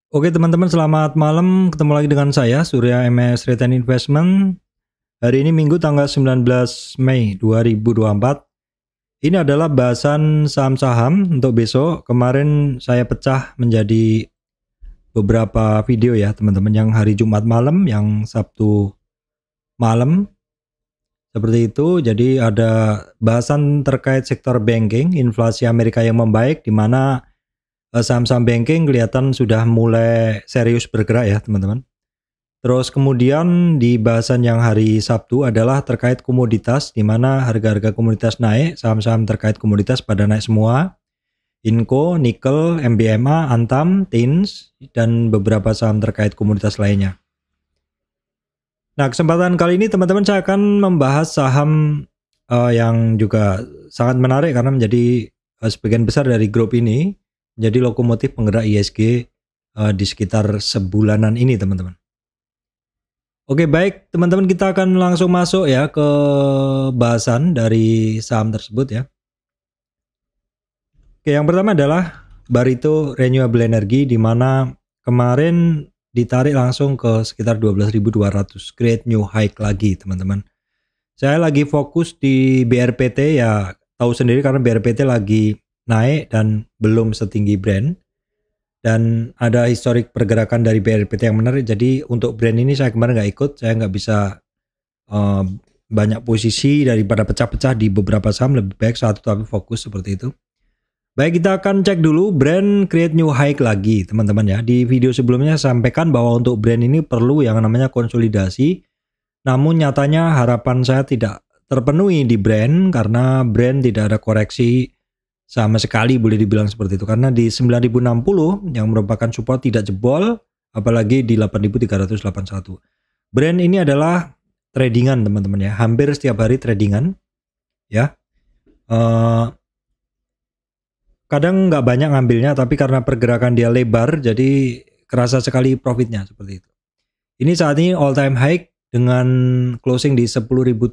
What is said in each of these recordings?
Oke teman-teman, selamat malam. Ketemu lagi dengan saya Surya MS Return Investment. Hari ini Minggu tanggal 19 Mei 2024. Ini adalah bahasan saham-saham untuk besok. Kemarin saya pecah menjadi beberapa video ya teman-teman, yang hari Jumat malam, yang Sabtu malam. Seperti itu. Jadi ada bahasan terkait sektor banking, inflasi Amerika yang membaik, di mana saham-saham banking kelihatan sudah mulai serius bergerak ya teman-teman. Terus kemudian di bahasan yang hari Sabtu adalah terkait komoditas, di mana harga-harga komoditas naik, saham-saham terkait komoditas pada naik semua. Inco, Nikel, MBMA, Antam, Tins, dan beberapa saham terkait komoditas lainnya. Nah, kesempatan kali ini teman-teman saya akan membahas saham yang juga sangat menarik karena menjadi sebagian besar dari grup ini, jadi lokomotif penggerak ISG di sekitar sebulanan ini teman-teman. Oke, baik teman-teman, kita akan langsung masuk ya ke bahasan dari saham tersebut ya. Oke, yang pertama adalah Barito Renewable Energy, di mana kemarin ditarik langsung ke sekitar 12.200, create new high lagi teman-teman. Saya lagi fokus di BRPT ya, tahu sendiri karena BRPT lagi naik dan belum setinggi brand, dan ada historik pergerakan dari BRPT yang menarik. Jadi untuk brand ini saya kemarin nggak ikut, saya nggak bisa banyak posisi daripada pecah-pecah di beberapa saham, lebih baik satu tapi fokus seperti itu. Baik, kita akan cek dulu brand create new high lagi teman-teman ya. Di video sebelumnya saya sampaikan bahwa untuk brand ini perlu yang namanya konsolidasi, namun nyatanya harapan saya tidak terpenuhi di brand karena brand tidak ada koreksi sama sekali, boleh dibilang seperti itu, karena di 9060 yang merupakan support tidak jebol, apalagi di 8381. Brand ini adalah tradingan teman-teman ya, hampir setiap hari tradingan ya. Kadang nggak banyak ngambilnya, tapi karena pergerakan dia lebar jadi kerasa sekali profitnya seperti itu. Ini saat ini all time high dengan closing di 10.750,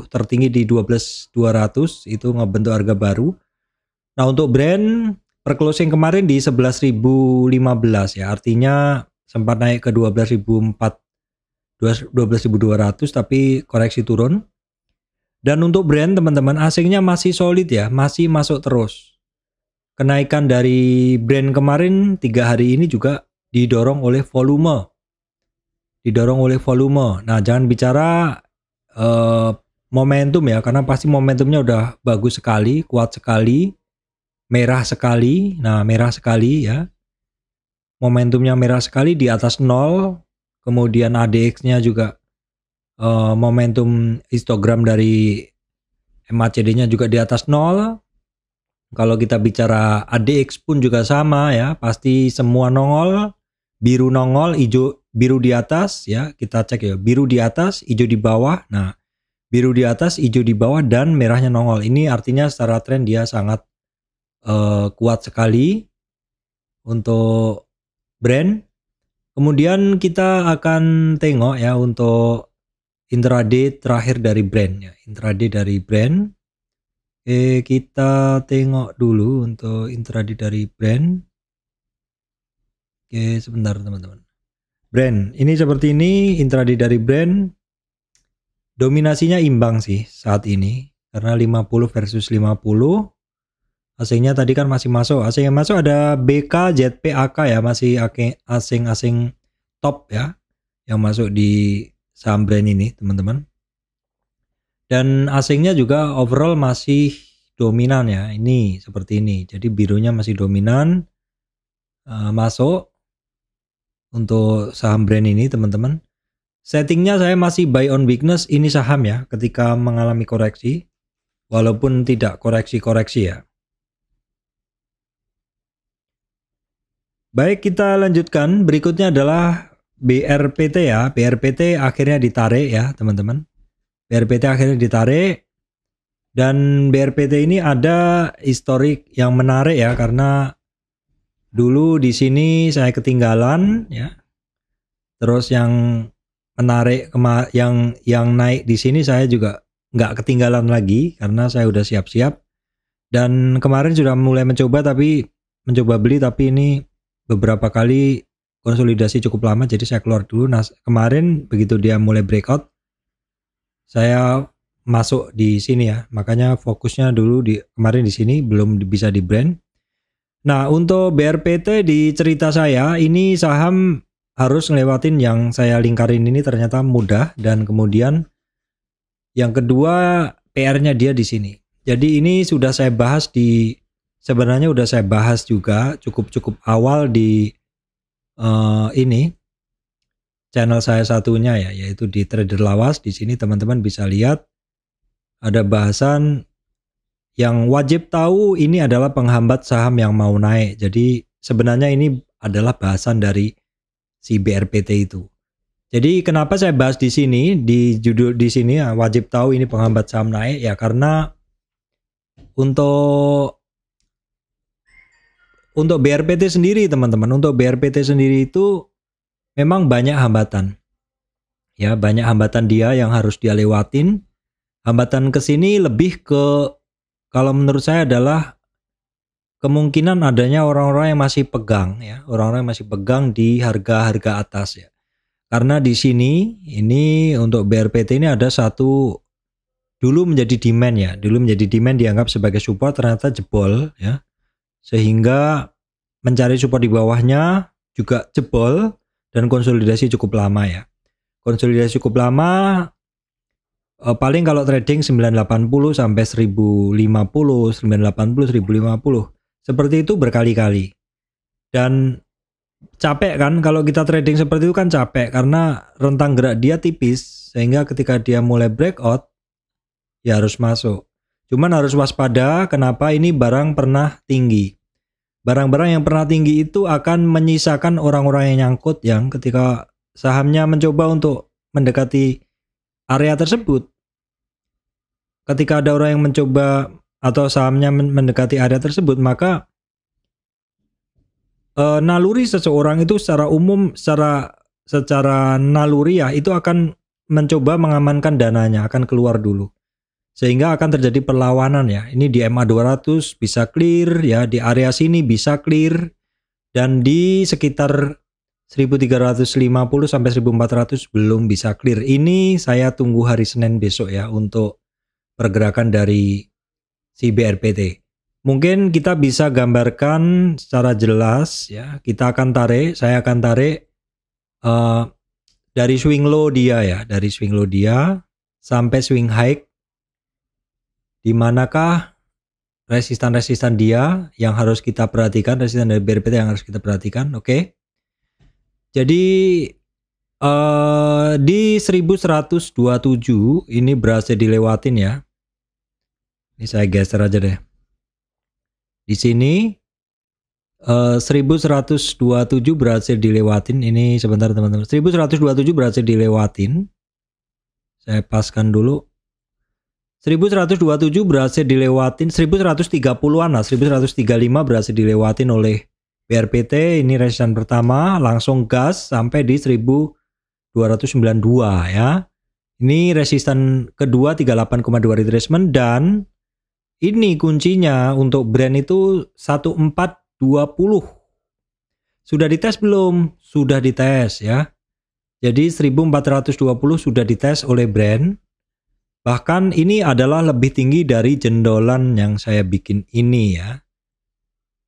tertinggi di 12.200, itu ngebentuk harga baru. Nah, untuk brand per closing kemarin di 11.015 ya, artinya sempat naik ke 12.200 tapi koreksi turun. Dan untuk brand teman-teman, asingnya masih solid ya, masih masuk terus. Kenaikan dari brand kemarin 3 hari ini juga didorong oleh volume. Nah, jangan bicara momentum ya, karena pasti momentumnya udah bagus sekali, kuat sekali. Merah sekali, nah merah sekali ya, momentumnya merah sekali di atas 0, kemudian ADX-nya juga momentum histogram dari MACD-nya juga di atas 0. Kalau kita bicara ADX pun juga sama ya, pasti semua nongol, biru nongol, hijau, biru di atas ya, kita cek ya, biru di atas, hijau di bawah. Nah, biru di atas, hijau di bawah, dan merahnya nongol. Ini artinya secara tren dia sangat kuat sekali untuk brand. Kemudian kita akan tengok ya untuk intraday terakhir dari brand ya, intraday dari brand. Oke, kita tengok dulu untuk intraday dari brand. Oke, sebentar teman-teman. Brand ini seperti ini, intraday dari brand. Dominasinya imbang sih saat ini karena 50 versus 50. Asingnya tadi kan masih masuk. Asing yang masuk ada BK, ZP, AK ya, masih asing-asing top ya yang masuk di saham brand ini teman-teman. Dan asingnya juga overall masih dominan ya. Ini seperti ini. Jadi birunya masih dominan masuk untuk saham brand ini teman-teman. Settingnya saya masih buy on weakness ini saham ya, ketika mengalami koreksi, walaupun tidak koreksi-koreksi ya. Baik, kita lanjutkan. Berikutnya adalah BRPT ya. BRPT akhirnya ditarik ya teman-teman. BRPT akhirnya ditarik. Dan BRPT ini ada historik yang menarik ya, karena dulu di sini saya ketinggalan ya. Terus yang menarik yang naik di sini saya juga nggak ketinggalan lagi karena saya udah siap-siap. Dan kemarin sudah mulai mencoba beli, tapi ini beberapa kali konsolidasi cukup lama, jadi saya keluar dulu. Nah, kemarin begitu dia mulai breakout, saya masuk di sini ya. Makanya fokusnya dulu kemarin di sini, belum bisa di brand. Nah, untuk BRPT di cerita saya, ini saham harus ngelewatin yang saya lingkarin ini ternyata mudah, dan kemudian yang kedua PR-nya dia di sini. Jadi ini sudah saya bahas sebenarnya udah saya bahas juga cukup awal di ini channel saya satunya ya, yaitu di Trader Lawas. Di sini teman-teman bisa lihat ada bahasan yang wajib tahu, ini adalah penghambat saham yang mau naik. Jadi sebenarnya ini adalah bahasan dari si BRPT itu. Jadi kenapa saya bahas di sini, di judul di sini ya, wajib tahu ini penghambat saham naik ya, karena untuk BRPT sendiri teman-teman, untuk BRPT sendiri itu memang banyak hambatan. Ya, banyak hambatan dia yang harus dia lewatin. Hambatan ke sini lebih ke, kalau menurut saya adalah kemungkinan adanya orang-orang yang masih pegang ya, orang-orang yang masih pegang di harga-harga atas ya. Karena di sini ini untuk BRPT ini ada satu dulu menjadi demand ya, dulu menjadi demand dianggap sebagai support, ternyata jebol ya. Sehingga mencari support di bawahnya juga jebol dan konsolidasi cukup lama ya. Konsolidasi cukup lama, paling kalau trading 980 sampai 1050, 980, 1050. Seperti itu berkali-kali. Dan capek kan, kalau kita trading seperti itu kan capek karena rentang gerak dia tipis, sehingga ketika dia mulai breakout ya harus masuk. Cuman harus waspada, kenapa? Ini barang pernah tinggi. Barang-barang yang pernah tinggi itu akan menyisakan orang-orang yang nyangkut, yang ketika sahamnya mencoba untuk mendekati area tersebut, ketika ada orang yang mencoba atau sahamnya mendekati area tersebut, maka naluri seseorang itu secara umum, secara naluri ya, itu akan mencoba mengamankan dananya, akan keluar dulu. Sehingga akan terjadi perlawanan ya. Ini di MA 200 bisa clear ya, di area sini bisa clear, dan di sekitar 1350 sampai 1400 belum bisa clear. Ini saya tunggu hari Senin besok ya untuk pergerakan dari si BRPT. Mungkin kita bisa gambarkan secara jelas ya. Kita akan tarik, saya akan tarik dari swing low dia ya, dari swing low dia sampai swing high. Di manakah resistan-resistan dia yang harus kita perhatikan, resistan dari BRPT yang harus kita perhatikan, oke. Jadi di 1127 ini berhasil dilewatin ya. Ini saya geser aja deh. Di sini 1127 berhasil dilewatin. Ini sebentar teman-teman. 1127 berhasil dilewatin. Saya paskan dulu. 1127 berhasil dilewatin, 1130-an lah, 1135 berhasil dilewatin oleh BRPT. Ini resisten pertama, langsung gas sampai di 1292 ya. Ini resisten kedua 38,2 retracement, dan ini kuncinya untuk brand itu 1420. Sudah dites belum? Sudah dites ya. Jadi 1420 sudah dites oleh brand. Bahkan ini adalah lebih tinggi dari jendolan yang saya bikin ini ya.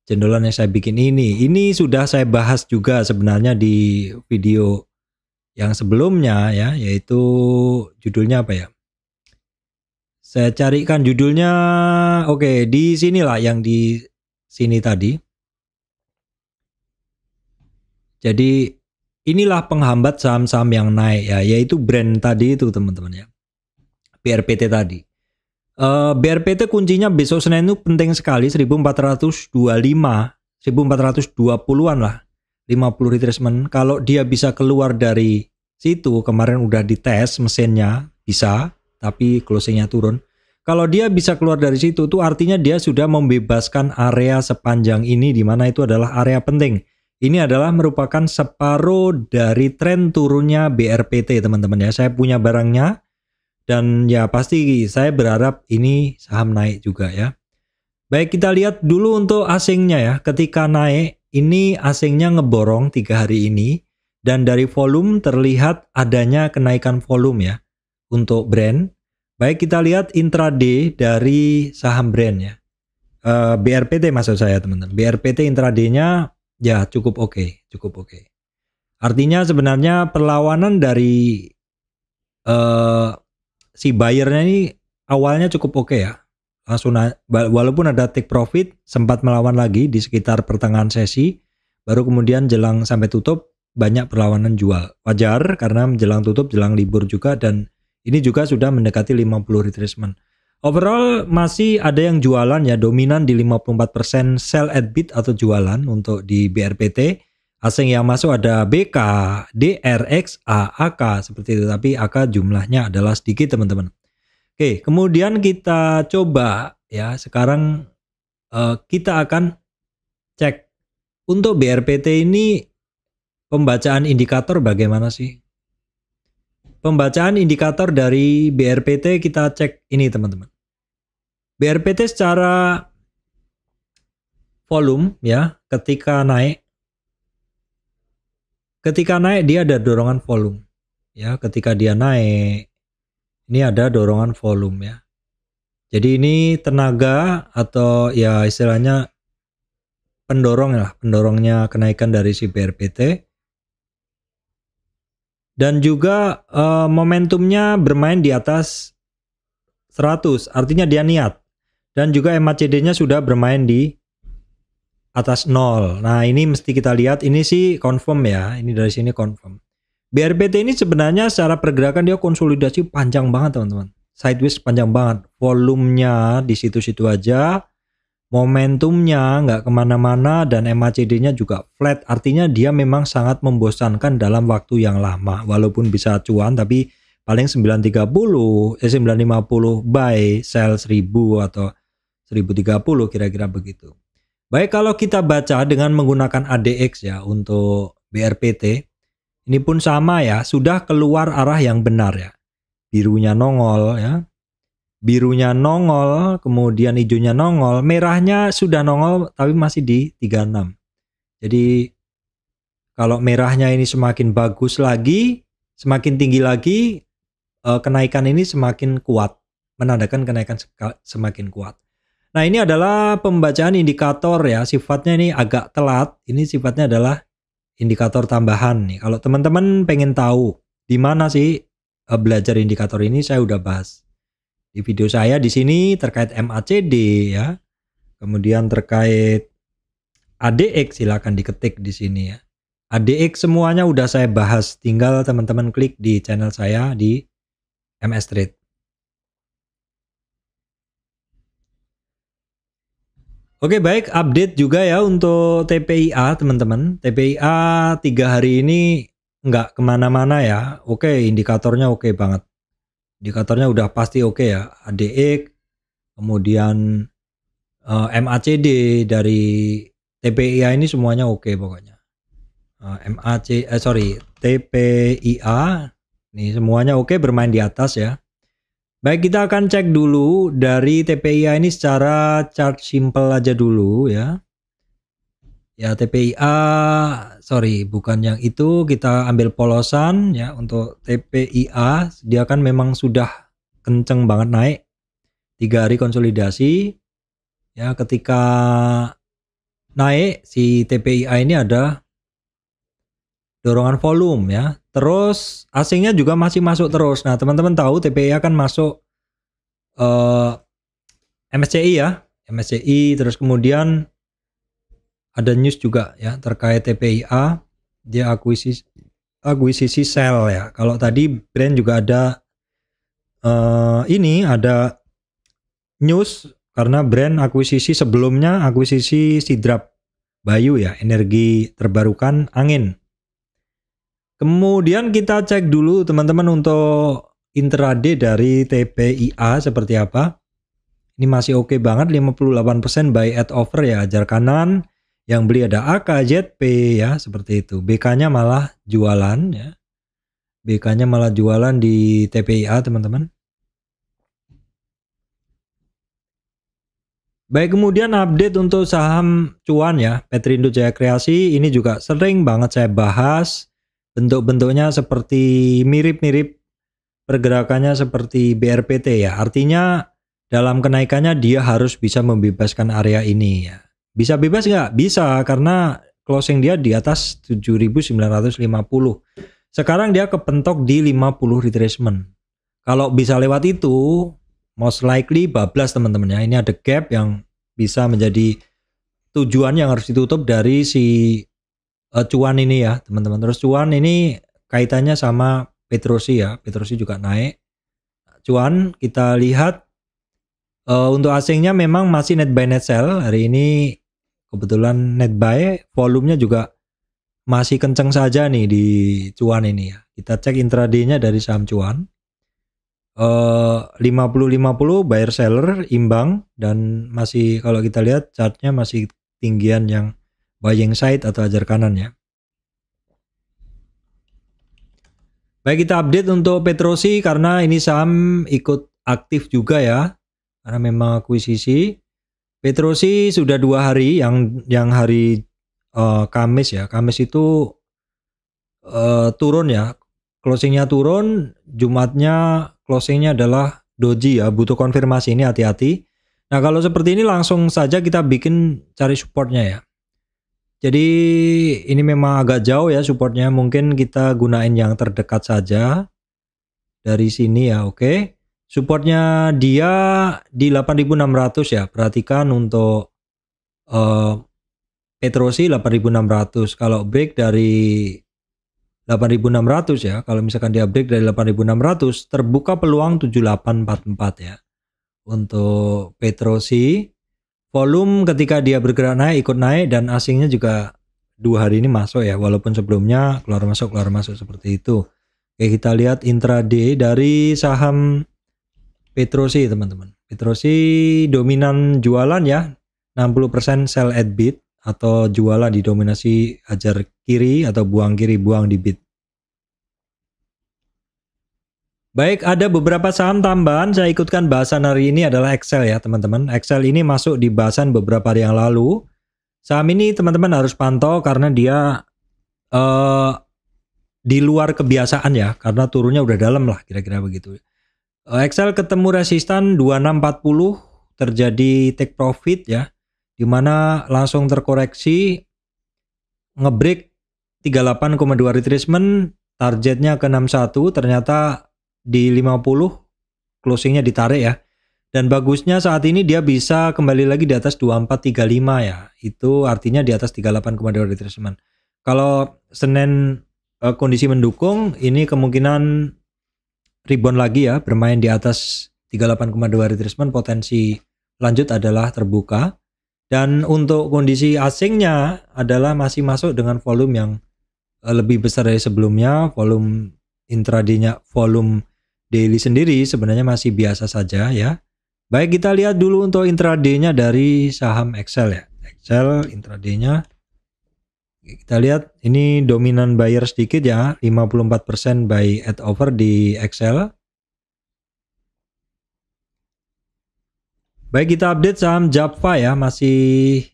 Jendolan yang saya bikin ini sudah saya bahas juga sebenarnya di video yang sebelumnya ya, yaitu judulnya apa ya? Saya carikan judulnya. Oke, di sinilah, yang di sini tadi. Jadi inilah penghambat saham-saham yang naik ya, yaitu brand tadi itu teman-teman ya. BRPT tadi. BRPT kuncinya besok Senin itu penting sekali, 1425, 1420-an lah. 50 retracement. Kalau dia bisa keluar dari situ, kemarin udah dites mesinnya bisa, tapi closingnya turun. Kalau dia bisa keluar dari situ, itu artinya dia sudah membebaskan area sepanjang ini, di mana itu adalah area penting. Ini adalah merupakan separuh dari tren turunnya BRPT teman-teman ya. Saya punya barangnya. Dan ya pasti saya berharap ini saham naik juga ya. Baik, kita lihat dulu untuk asingnya ya. Ketika naik ini asingnya ngeborong 3 hari ini, dan dari volume terlihat adanya kenaikan volume ya untuk Brent. Baik, kita lihat intraday dari saham Brent ya. BRPT maksud saya teman-teman. BRPT intraday-nya ya cukup oke. Artinya sebenarnya perlawanan dari si buyernya ini awalnya cukup oke ya. Langsung walaupun ada take profit, sempat melawan lagi di sekitar pertengahan sesi, baru kemudian jelang sampai tutup banyak perlawanan jual. Wajar karena menjelang tutup, jelang libur juga, dan ini juga sudah mendekati 50 retracement. Overall masih ada yang jualan ya, dominan di 54% sell at bid atau jualan untuk di BRPT. Asing yang masuk ada BK, DR, XA, AK seperti itu, tapi AK jumlahnya adalah sedikit teman-teman. Oke, kemudian kita coba ya, sekarang kita akan cek untuk BRPT ini pembacaan indikator bagaimana sih? Pembacaan indikator dari BRPT kita cek ini teman-teman. BRPT secara volume ya, ketika naik dia ada dorongan volume ya, ketika dia naik ini ada dorongan volume ya. Jadi ini tenaga atau ya istilahnya pendorongnya kenaikan dari si BRPT. Dan juga momentumnya bermain di atas 100, artinya dia niat. Dan juga MACD-nya sudah bermain di atas 0. Nah ini mesti kita lihat, ini sih confirm ya, ini dari sini confirm. BRPT ini sebenarnya secara pergerakan dia konsolidasi panjang banget teman-teman. Sideways panjang banget, volumenya di situ-situ aja, momentumnya nggak kemana-mana, dan MACD-nya juga flat. Artinya dia memang sangat membosankan dalam waktu yang lama. Walaupun bisa cuan, tapi paling 950 buy, sell 1000 atau 1030 kira-kira begitu. Baik, kalau kita baca dengan menggunakan ADX ya untuk BRPT, ini pun sama ya, sudah keluar arah yang benar ya. Birunya nongol ya. Birunya nongol, kemudian hijaunya nongol, merahnya sudah nongol tapi masih di 36. Jadi kalau merahnya ini semakin bagus lagi, semakin tinggi lagi, kenaikan ini semakin kuat, menandakan kenaikan semakin kuat. Nah ini adalah pembacaan indikator ya, sifatnya ini agak telat, ini sifatnya adalah indikator tambahan nih. Kalau teman-teman pengen tahu di mana sih belajar indikator ini, saya udah bahas di video saya di sini terkait MACD ya. Kemudian terkait ADX silakan diketik di sini ya. ADX semuanya udah saya bahas, tinggal teman-teman klik di channel saya di MS Trade. Oke baik, update juga ya untuk TPIA teman-teman. TPIA 3 hari ini nggak kemana-mana ya. Oke, indikatornya oke banget. Indikatornya udah pasti oke ya. ADX, kemudian MACD dari TPIA ini semuanya oke pokoknya. TPIA ini semuanya oke, bermain di atas ya. Baik, kita akan cek dulu dari TPIA ini secara chart simple aja dulu ya. Ya TPIA, sorry bukan yang itu, kita ambil polosan ya untuk TPIA. Dia kan memang sudah kenceng banget naik, 3 hari konsolidasi ya. Ketika naik si TPIA ini ada dorongan volume ya. Terus asingnya juga masih masuk terus. Nah teman-teman tahu TPIA kan masuk MSCI ya, MSCI. Terus kemudian ada news juga ya terkait TPIA, dia akuisisi sell ya. Kalau tadi Brent juga ada ini ada news karena Brent akuisisi sebelumnya, akuisisi Sidrap Bayu ya, energi terbarukan angin. Kemudian kita cek dulu teman-teman untuk intraday dari TPIA seperti apa. Ini masih oke banget, 58% buy at over ya, ajar kanan. Yang beli ada AKZP ya, seperti itu. BK-nya malah jualan ya. BK-nya malah jualan di TPIA teman-teman. Baik, kemudian update untuk saham cuan ya, Petrindo Jaya Kreasi ini juga sering banget saya bahas. Bentuk-bentuknya seperti mirip-mirip pergerakannya seperti BRPT ya. Artinya dalam kenaikannya dia harus bisa membebaskan area ini ya. Bisa bebas nggak? Bisa, karena closing dia di atas 7.950. Sekarang dia kepentok di 50 retracement. Kalau bisa lewat itu, most likely bablas teman-teman ya. Ini ada gap yang bisa menjadi tujuan yang harus ditutup dari si cuan ini ya teman-teman. Terus cuan ini kaitannya sama Petrosi ya. Petrosi juga naik. Cuan kita lihat untuk asingnya memang masih net buy net sell. Hari ini kebetulan net buy, volumenya juga masih kenceng saja nih di cuan ini ya. Kita cek intraday-nya dari saham cuan. 50-50 buyer seller imbang, dan masih kalau kita lihat chartnya masih tinggian yang buying side atau ajar kanan ya. Baik, kita update untuk Petrosi karena ini saham ikut aktif juga ya, karena memang akuisisi. Petrosi sudah 2 hari, yang hari Kamis ya. Kamis itu turun ya, closingnya turun. Jumatnya closingnya adalah doji ya, butuh konfirmasi, ini hati-hati. Nah kalau seperti ini langsung saja kita bikin cari supportnya ya. Jadi ini memang agak jauh ya supportnya, mungkin kita gunain yang terdekat saja dari sini ya. Oke, supportnya dia di 8.600 ya. Perhatikan untuk Petrosi 8.600. Kalau break dari 8.600 ya, kalau misalkan dia break dari 8.600 terbuka peluang 7844 ya. Untuk Petrosi volume ketika dia bergerak naik ikut naik, dan asingnya juga 2 hari ini masuk ya, walaupun sebelumnya keluar masuk seperti itu. Oke, kita lihat intraday dari saham Petrosi teman-teman. Petrosi dominan jualan ya, 60% sell at bid atau jualan didominasi ajar kiri atau buang kiri buang di bid. Baik, ada beberapa saham tambahan saya ikutkan bahasan hari ini adalah Excel ya teman-teman. Excel ini masuk di bahasan beberapa hari yang lalu. Saham ini teman-teman harus pantau karena dia di luar kebiasaan ya, karena turunnya udah dalam lah kira-kira begitu. Excel ketemu resistan 2640, terjadi take profit ya, dimana langsung terkoreksi ngebreak 38,2 retracement, targetnya ke 61, ternyata di 50 closingnya ditarik ya. Dan bagusnya saat ini dia bisa kembali lagi di atas 2435 ya, itu artinya di atas 38,2 retracement. Kalau Senin kondisi mendukung, ini kemungkinan rebound lagi ya, bermain di atas 38,2 retracement, potensi lanjut adalah terbuka. Dan untuk kondisi asingnya adalah masih masuk dengan volume yang lebih besar dari sebelumnya. Volume intraday-nya, volume daily sendiri sebenarnya masih biasa saja ya. Baik, kita lihat dulu untuk intraday-nya dari saham Excel ya. Excel intraday-nya kita lihat ini dominan buyer sedikit ya, 54% buy at over di Excel. Baik, kita update saham Java ya, masih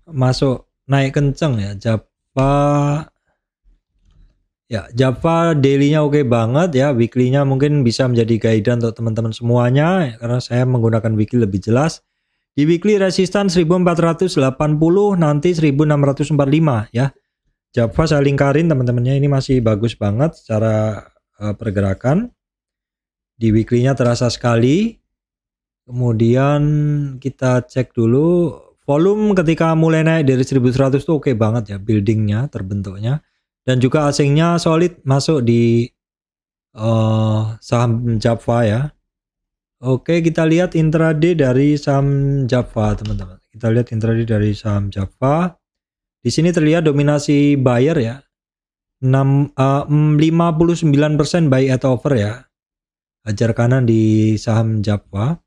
masuk naik kenceng ya Java. Ya, Java daily-nya oke banget ya, weekly-nya mungkin bisa menjadi guidance untuk teman-teman semuanya karena saya menggunakan weekly lebih jelas. Di weekly resistan 1480, nanti 1645 ya. Java saya lingkarin teman-temannya, ini masih bagus banget secara pergerakan. Di weekly-nya terasa sekali. Kemudian kita cek dulu volume ketika mulai naik dari 1100 itu oke banget ya, buildingnya, terbentuknya. Dan juga asingnya solid masuk di saham Java ya. Oke, kita lihat intraday dari saham Java teman-teman. Kita lihat intraday dari saham Java. Di sini terlihat dominasi buyer ya. 59% buy at over ya. Ajar kanan di saham Java.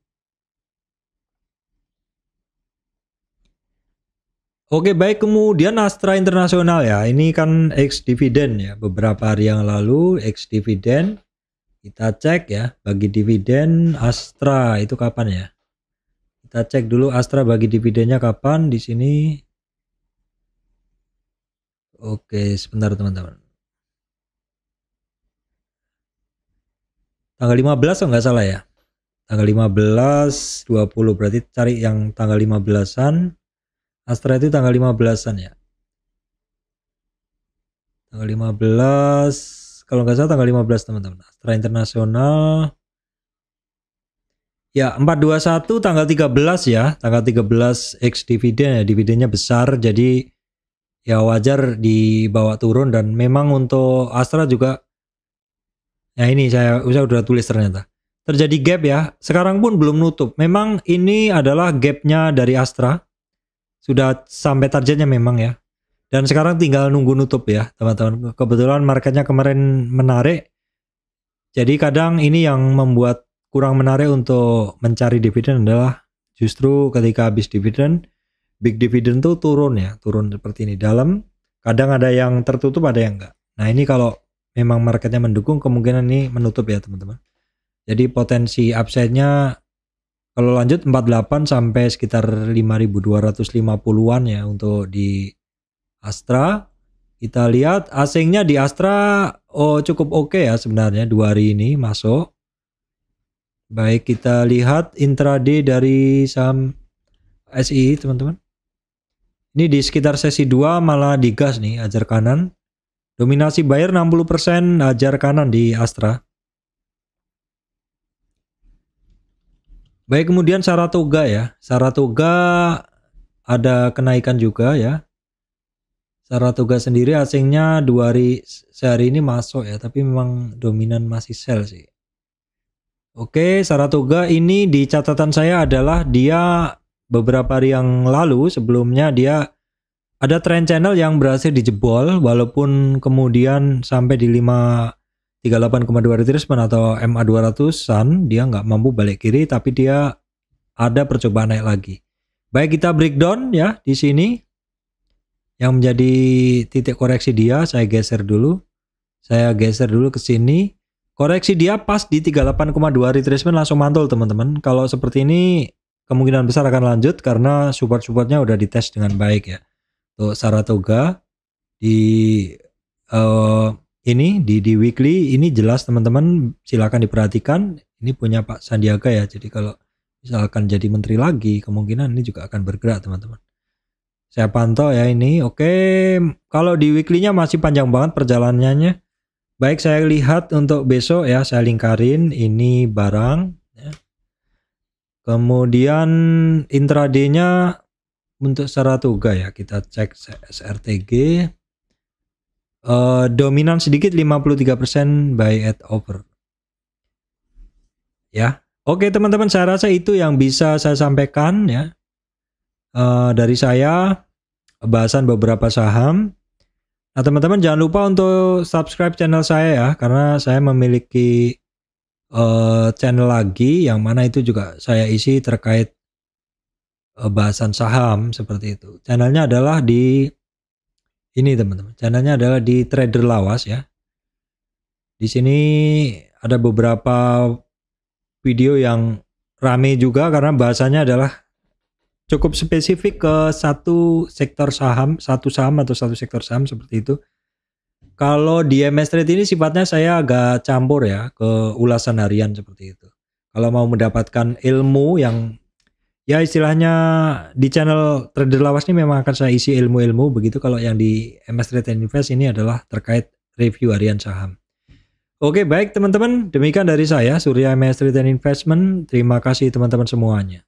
Oke, baik, kemudian Astra Internasional ya. Ini kan ex dividen ya. Beberapa hari yang lalu ex dividen. Kita cek ya, bagi dividen Astra itu kapan ya? Kita cek dulu Astra bagi dividennya kapan di sini. Oke, sebentar teman-teman. Tanggal 15 kalau nggak salah ya. Tanggal 15, 20 berarti cari yang tanggal 15-an. Astra itu tanggal 15-an ya. Tanggal 15, kalau nggak salah tanggal 15 teman-teman. Astra Internasional. Ya, 421 tanggal 13 ya. Tanggal 13 X dividen ya, dividennya besar jadi ya wajar dibawa turun. Dan memang untuk Astra juga, ya ini saya udah tulis ternyata terjadi gap ya, sekarang pun belum nutup. Memang ini adalah gapnya dari Astra, sudah sampai targetnya memang ya, dan sekarang tinggal nunggu nutup ya teman-teman. Kebetulan marketnya kemarin menarik, jadi kadang ini yang membuat kurang menarik untuk mencari dividen adalah justru ketika habis dividen, big dividen tuh turun ya, turun seperti ini dalam, kadang ada yang tertutup ada yang enggak. Nah ini kalau memang marketnya mendukung, kemungkinan ini menutup ya teman-teman. Jadi potensi upside-nya kalau lanjut 48 sampai sekitar 5.250-an ya untuk di Astra. Kita lihat asingnya di Astra cukup oke ya sebenarnya 2 hari ini masuk. Baik, kita lihat intraday dari saham SI teman-teman. Ini di sekitar sesi 2 malah digas nih, ajar kanan. Dominasi buyer 60%, ajar kanan di Astra. Baik, kemudian Saratoga ya. Saratoga ada kenaikan juga ya. Saratoga sendiri asingnya 2 hari sehari ini masuk ya, tapi memang dominan masih sell sih. Oke, Saratoga ini di catatan saya adalah dia beberapa hari yang lalu sebelumnya dia ada trend channel yang berhasil dijebol, walaupun kemudian sampai di 38,2 retracement atau MA 200-an dia nggak mampu balik kiri, tapi dia ada percobaan naik lagi. Baik, kita breakdown ya di sini yang menjadi titik koreksi dia. Saya geser dulu ke sini. Koreksi dia pas di 38,2 retracement langsung mantul teman-teman. Kalau seperti ini kemungkinan besar akan lanjut karena support-supportnya udah dites dengan baik ya. Tuh Saratoga di ini di weekly ini jelas teman-teman, silakan diperhatikan. Ini punya Pak Sandiaga ya, jadi kalau misalkan jadi menteri lagi kemungkinan ini juga akan bergerak teman-teman. Saya pantau ya ini. Oke, kalau di weekly-nya masih panjang banget perjalanannya. Baik, saya lihat untuk besok ya, saya lingkarin ini barang ya. Kemudian intraday-nya untuk Saratoga ya, kita cek SRTG. Dominan sedikit 53% buy at over ya. Oke teman-teman, saya rasa itu yang bisa saya sampaikan ya, dari saya bahasan beberapa saham. Nah teman-teman jangan lupa untuk subscribe channel saya ya, karena saya memiliki channel lagi yang mana itu juga saya isi terkait bahasan saham seperti itu. Channelnya adalah di ini teman-teman, channelnya adalah di Trader Lawas ya. Di sini ada beberapa video yang rame juga karena bahasanya adalah cukup spesifik ke satu sektor saham, satu saham atau satu sektor saham seperti itu. Kalau di MS Trade ini sifatnya saya agak campur ya ke ulasan harian seperti itu. Kalau mau mendapatkan ilmu yang ya istilahnya di channel Trader Lawas ini memang akan saya isi ilmu-ilmu begitu. Kalau yang di MS Trade Invest ini adalah terkait review harian saham. Oke baik teman-teman, demikian dari saya Surya MS Trade Investment. Terima kasih teman-teman semuanya.